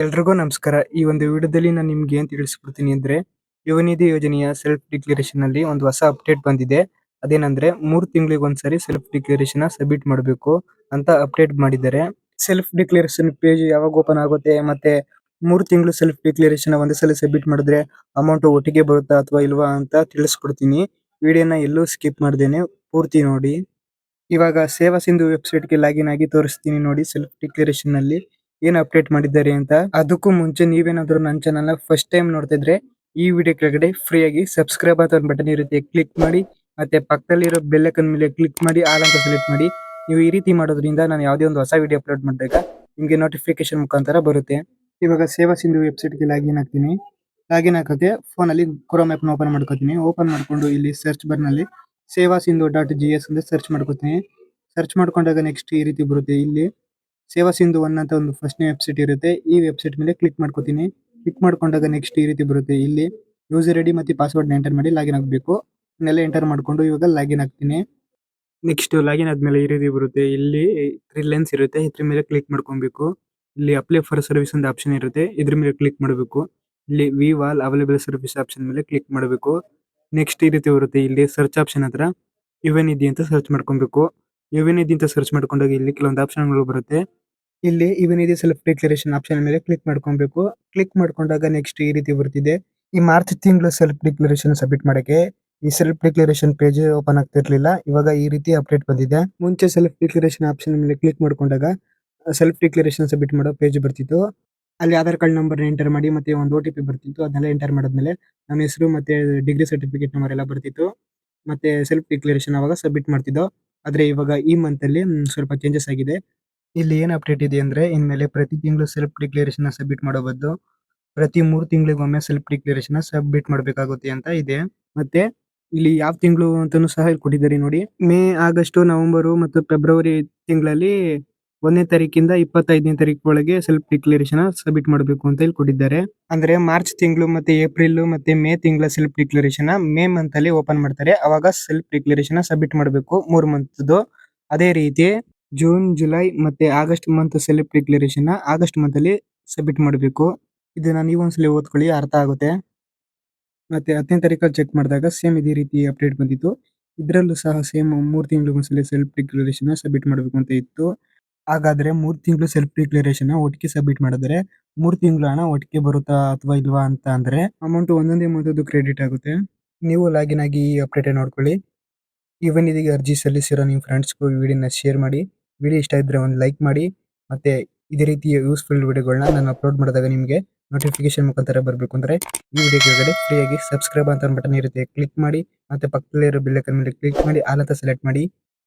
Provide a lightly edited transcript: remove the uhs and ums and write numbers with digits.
ಎಲ್ರಿಗೂ ನಮಸ್ಕಾರ. ಈ ಒಂದು ವಿಡಿಯೋದಲ್ಲಿ ನಾನು ನಿಮ್ಗೆ ಏನ್ ತಿಳಿಸ್ಕೊಡ್ತೀನಿ ಅಂದ್ರೆ, ಯುವನಿಧಿ ಯೋಜನೆಯ ಸೆಲ್ಫ್ ಡಿಕ್ಲರೇಷನ್ ಅಲ್ಲಿ ಒಂದು ಹೊಸ ಅಪ್ಡೇಟ್ ಬಂದಿದೆ. ಅದೇನಂದ್ರೆ 3 ತಿಂಗಳಿಗೆ ಒಂದ್ಸರಿ ಸೆಲ್ಫ್ ಡಿಕ್ಲರೇಷನ್ ಸಬ್ಮಿಟ್ ಮಾಡಬೇಕು ಅಂತ ಅಪ್ಡೇಟ್ ಮಾಡಿದ್ದಾರೆ. ಸೆಲ್ಫ್ ಡಿಕ್ಲರೇಷನ್ ಪೇಜ್ ಯಾವಾಗ ಓಪನ್ ಆಗುತ್ತೆ ಮತ್ತೆ 3 ತಿಂಗಳು ಸೆಲ್ಫ್ ಡಿಕ್ಲರೇಷನ್ ಒಂದೇ ಸಲ ಸಬ್ಮಿಟ್ ಮಾಡಿದ್ರೆ ಅಮೌಂಟ್ ಒಟ್ಟಿಗೆ ಬರುತ್ತಾ ಅಥವಾ ಇಲ್ವಾ ಅಂತ ತಿಳಿಸ್ಕೊಡ್ತೀನಿ. ವಿಡಿಯೋನ ಎಲ್ಲೂ ಸ್ಕಿಪ್ ಮಾಡ್ದೇನೆ ಪೂರ್ತಿ ನೋಡಿ. ಇವಾಗ ಸೇವಾ ಸಿಂಧು ವೆಬ್ಸೈಟ್‌ಗೆ ಲಾಗಿನ್ ಆಗಿ ತೋರಿಸ್ತೀನಿ ನೋಡಿ ಸೆಲ್ಫ್ ಡಿಕ್ಲರೇಷನ್ ಅಲ್ಲಿ ಏನ್ ಅಪ್ಡೇಟ್ ಮಾಡಿದ್ದಾರೆ ಅಂತ. ಅದಕ್ಕೂ ಮುಂಚೆ ನೀವೇನಾದ್ರೂ ನನ್ನ ಚಾನೆಲ್‌ನ ಫಸ್ಟ್ ಟೈಮ್ ನೋಡ್ತಾ ಇದ್ರೆ ಈ ವಿಡಿಯೋ ಕೆಳಗಡೆ ಫ್ರೀ ಆಗಿ ಸಬ್ಸ್ಕ್ರೈಬ್ ಅಂತ ಒಂದು ಬಟನ್ ಇರುತ್ತೆ, ಕ್ಲಿಕ್ ಮಾಡಿ. ಮತ್ತೆ ಪಕ್ಕದಲ್ಲಿರೋ ಬೆಲ್ ಐಕಾನ್ ಮೇಲೆ ಕ್ಲಿಕ್ ಮಾಡಿ ಆಲ್ ಅಂತ ಸೆಲೆಕ್ಟ್ ಮಾಡಿ. ನೀವು ಈ ರೀತಿ ಮಾಡೋದ್ರಿಂದ ನಾನು ಯಾವುದೇ ಒಂದು ಹೊಸ ವಿಡಿಯೋ ಅಪ್ಲೋಡ್ ಮಾಡಿದಾಗ ನಿಮಗೆ ನೋಟಿಫಿಕೇಶನ್ ಮುಖಾಂತರ ಬರುತ್ತೆ. ಇವಾಗ ಸೇವಾ ಸಿಂಧು ವೆಬ್ಸೈಟ್‌ಗೆ ಲಾಗಿನ್ ಆಗ್ತೀನಿ. ಲಾಗಿನ್ ಆಗೋಕೆ ಫೋನಲ್ಲಿ ಕ್ರೋಮ್ ಆ್ಯಪ್‌ನ ಓಪನ್ ಮಾಡ್ಕೊತೀನಿ. ಓಪನ್ ಮಾಡ್ಕೊಂಡು ಇಲ್ಲಿ ಸರ್ಚ್ ಬಾರ್‌ನಲ್ಲಿ ಸೇವಾ ಸಿಂಧು ಡಾಟ್ GS ಅಂತ ಸರ್ಚ್ ಮಾಡ್ಕೊತೀನಿ. ಸರ್ಚ್ ಮಾಡ್ಕೊಂಡಾಗ ನೆಕ್ಸ್ಟ್ ಈ ರೀತಿ ಬರುತ್ತೆ. ಇಲ್ಲಿ ಸೇವಾ ಸಿಂಧು ಒನ್ ಅಂತ ಒಂದು ಫಸ್ಟ್‌ನೇ ವೆಬ್ಸೈಟ್ ಇರುತ್ತೆ. ಈ ವೆಬ್ಸೈಟ್ ಮೇಲೆ ಕ್ಲಿಕ್ ಮಾಡ್ಕೊತೀನಿ. ಕ್ಲಿಕ್ ಮಾಡ್ಕೊಂಡಾಗ ನೆಕ್ಸ್ಟ್ ಈ ರೀತಿ ಬರುತ್ತೆ. ಇಲ್ಲಿ ಯೂಸರ್ ಐಡಿ ಮತ್ತು ಪಾಸ್ವರ್ಡ್‌ನ ಎಂಟರ್ ಮಾಡಿ ಲಾಗಿನ್ ಆಗಬೇಕು. ಇದನ್ನೆಲ್ಲ ಎಂಟರ್ ಮಾಡ್ಕೊಂಡು ಇವಾಗ ಲಾಗಿನ್ ಆಗ್ತೀನಿ. ನೆಕ್ಸ್ಟ್ ಲಾಗಿನ್ ಆದ್ಮೇಲೆ ಈ ರೀತಿ ಬರುತ್ತೆ. ಇಲ್ಲಿ 3 ಲೈನ್ಸ್ ಇರುತ್ತೆ. ಇದ್ರ ಮೇಲೆ ಕ್ಲಿಕ್ ಮಾಡ್ಕೊಬೇಕು. ಇಲ್ಲಿ ಅಪ್ಲೈ ಫಾರ್ ಸರ್ವಿಸ್ ಅಂತ ಆಪ್ಷನ್ ಇರುತ್ತೆ. ಇದ್ರ ಮೇಲೆ ಕ್ಲಿಕ್ ಮಾಡಬೇಕು. ಇಲ್ಲಿ view all available service option ಮೇಲೆ ಕ್ಲಿಕ್ ಮಾಡಬೇಕು. ನೆಕ್ಸ್ಟ್ ಈ ರೀತಿ ಬರುತ್ತೆ. ಇಲ್ಲಿ ಸರ್ಚ್ ಆಪ್ಷನ್ ಹತ್ರ ಯುವನಿಧಿ ಅಂತ ಸರ್ಚ್ ಮಾಡ್ಕೊಬೇಕು. ಯುವನಿಧಿ ಅಂತ ಸರ್ಚ್ ಮಾಡ್ಕೊಂಡಾಗ ಇಲ್ಲಿ ಕೆಲವೊಂದು ಆಪ್ಷನ್ಗಳು ಬರುತ್ತೆ. ಇಲ್ಲಿ ಯುವನಿಧಿ ಸೆಲ್ಫ್ ಡಿಕ್ಲರೇಷನ್ ಆಪ್ಷನ್ ಮೇಲೆ ಕ್ಲಿಕ್ ಮಾಡ್ಕೊಬೇಕು. ಕ್ಲಿಕ್ ಮಾಡ್ಕೊಂಡಾಗ ನೆಕ್ಸ್ಟ್ ಈ ರೀತಿ ಬರ್ತಿದೆ. ಈ ಮಾರ್ಚ್ ತಿಂಗಳು ಸೆಲ್ಫ್ ಡಿಕ್ಲರೇಷನ್ ಸಬ್ಮಿಟ್ ಮಾಡಕ್ಕೆ ಈ ಸೆಲ್ಫ್ ಡಿಕ್ಲರೇಷನ್ ಪೇಜ್ ಓಪನ್ ಆಗ್ತಿರ್ಲಿಲ್ಲ. ಇವಾಗ ಈ ರೀತಿ ಅಪ್ಡೇಟ್ ಬಂದಿದೆ. ಮುಂಚೆ ಸೆಲ್ಫ್ ಡಿಕ್ಲರೇಷನ್ ಆಪ್ಷನ್ ಮೇಲೆ ಕ್ಲಿಕ್ ಮಾಡ್ಕೊಂಡಾಗ ಸೆಲ್ಫ್ ಡಿಕ್ಲರೇಷನ್ ಸಬ್ಮಿಟ್ ಮಾಡೋ ಪೇಜ್ ಬರ್ತಿತ್ತು. ಅಲ್ಲಿ ಆಧಾರ್ ಕಾರ್ಡ್ ನಂಬರ್ನ ಎಂಟರ್ ಮಾಡಿ ಮತ್ತೆ ಒಂದು OTP ಬರ್ತಿತ್ತು. ಅದನ್ನೆಲ್ಲ ಎಂಟರ್ ಮಾಡಿದ್ಮೇಲೆ ನಮ್ಮ ಹೆಸರು ಮತ್ತೆ ಡಿಗ್ರಿ ಸರ್ಟಿಫಿಕೇಟ್ ನಂಬರ್ ಎಲ್ಲ ಬರ್ತಿತ್ತು. ಮತ್ತೆ ಸೆಲ್ಫ್ ಡಿಕ್ಲರೇಷನ್ ಅವಾಗ ಸಬ್ಮಿಟ್ ಮಾಡ್ತಿದ್ದೋ. ಆದ್ರೆ ಇವಾಗ ಈ ಮಂತ್ ಅಲ್ಲಿ ಸ್ವಲ್ಪ ಚೇಂಜಸ್ ಆಗಿದೆ. ಇಲ್ಲಿ ಏನ್ ಅಪ್ಡೇಟ್ ಇದೆ ಅಂದ್ರೆ ಇನ್ಮೇಲೆ ಪ್ರತಿ ತಿಂಗಳು ಸೆಲ್ಫ್ ಡಿಕ್ಲರೇಷನ್ ಸಬ್ಮಿಟ್ ಮಾಡೋ ಬದಲು ಪ್ರತಿ 3 ತಿಂಗಳಿಗೊಮ್ಮೆ ಸೆಲ್ಫ್ ಡಿಕ್ಲರೇಷನ್ ಸಬ್ಮಿಟ್ ಮಾಡಬೇಕಾಗುತ್ತೆ ಅಂತ ಇದೆ. ಮತ್ತೆ ಇಲ್ಲಿ ಯಾವ ತಿಂಗಳು ಅಂತಾನೂ ಸಹ ಇಲ್ಲಿ ಕೊಟ್ಟಿದ್ದಾರೆ ನೋಡಿ. ಮೇ, ಆಗಸ್ಟ್, ನವೆಂಬರ್ ಮತ್ತು ಫೆಬ್ರವರಿ ತಿಂಗಳಲ್ಲಿ 1ನೇ ತಾರೀಕಿಂದ 25ನೇ ತಾರೀಕು ಒಳಗೆ ಸೆಲ್ಫ್ ಡಿಕ್ಲರೇಷನ್ ಸಬ್ಮಿಟ್ ಮಾಡಬೇಕು ಅಂತ ಇಲ್ಲಿ ಕೊಟ್ಟಿದ್ದಾರೆ. ಅಂದ್ರೆ ಮಾರ್ಚ್ ತಿಂಗಳು ಮತ್ತೆ ಏಪ್ರಿಲ್ ಮತ್ತೆ ಮೇ ತಿಂಗಳ ಸೆಲ್ಫ್ ಡಿಕ್ಲರೇಷನ್ ಮೇ ಮಂತ್ ಅಲ್ಲಿ ಓಪನ್ ಮಾಡ್ತಾರೆ. ಅವಾಗ ಸೆಲ್ಫ್ ಡಿಕ್ಲರೇಷನ್ ಸಬ್ಮಿಟ್ ಮಾಡಬೇಕು 3 ಮಂತ್ದು. ಅದೇ ರೀತಿ ಜೂನ್, ಜುಲೈ ಮತ್ತೆ August month self declaration August month ಅಲ್ಲಿ ಸಬ್ಮಿಟ್ ಮಾಡಬೇಕು. ಇದನ್ನ ನೀವು ಒಂದ್ಸಲಿ ಓದ್ಕೊಳ್ಳಿ, ಅರ್ಥ ಆಗುತ್ತೆ. ಮತ್ತೆ 10ನೇ ತಾರೀಕಲ್ಲಿ ಚೆಕ್ ಮಾಡಿದಾಗ ಸೇಮ್ ಇದೇ ರೀತಿ ಅಪ್ಡೇಟ್ ಬಂದಿತ್ತು. ಇದರಲ್ಲೂ ಸಹ ಸೇಮ್ 3 ತಿಂಗಳಿಗೊಂದ್ಸಲಿ ಸೆಲ್ಫ್ ಡಿಕ್ಲರೇಷನ್ ಸಬ್ಮಿಟ್ ಮಾಡಬೇಕು ಅಂತ ಇತ್ತು. ಹಾಗಾದ್ರೆ 3 ತಿಂಗಳು ಸೆಲ್ಫ್ ಡಿಕ್ಲರೇಷನ್ ಒಟ್ಟಿಗೆ ಸಬ್ಮಿಟ್ ಮಾಡಿದ್ರೆ 3 ತಿಂಗಳ ಹಣ ಒಟ್ಟಿಗೆ ಬರುತ್ತಾ ಅಥವಾ ಇಲ್ವಾ ಅಂತ ಅಂದ್ರೆ ಅಮೌಂಟ್ ಒಂದೊಂದೇ ಮೊದಲು ಕ್ರೆಡಿಟ್ ಆಗುತ್ತೆ. ನೀವು ಲಾಗಿನ್ ಆಗಿ ಈ ಅಪ್ಡೇಟ್ ನೋಡ್ಕೊಳ್ಳಿ. ಇವನ್ ಇದೀಗ ಅರ್ಜಿ ಸಲ್ಲಿಸಿರೋ ನಿಮ್ಮ ಫ್ರೆಂಡ್ಸ್ಗೂ ಈ ವಿಡಿಯೋನ ಶೇರ್ ಮಾಡಿ. ವಿಡಿಯೋ ಇಷ್ಟ ಇದ್ರೆ ಒಂದು ಲೈಕ್ ಮಾಡಿ. ಮತ್ತೆ ಇದೇ ರೀತಿಯ ಯೂಸ್ಫುಲ್ ವಿಡಿಯೋಗಳನ್ನ ನಾನು ಅಪ್ಲೋಡ್ ಮಾಡಿದಾಗ ನಿಮಗೆ ನೋಟಿಫಿಕೇಶನ್ ಮುಖಾಂತರ ಬರಬೇಕು ಅಂದ್ರೆ ಈ ವಿಡಿಯೋ ಕೆಳಗಡೆ ಫ್ರೀ ಆಗಿ ಸಬ್ಸ್ಕ್ರೈಬ್ ಅಂತ ಬಟನ್ ಇರುತ್ತೆ, ಕ್ಲಿಕ್ ಮಾಡಿ. ಮತ್ತೆ ಪಕ್ಕದಲ್ಲಿರೋ ಬೆಲ್ ಐಕಾನ್ ಮೇಲೆ ಕ್ಲಿಕ್ ಮಾಡಿ ಆಲ್ ಅಂತ ಸೆಲೆಕ್ಟ್ ಮಾಡಿ.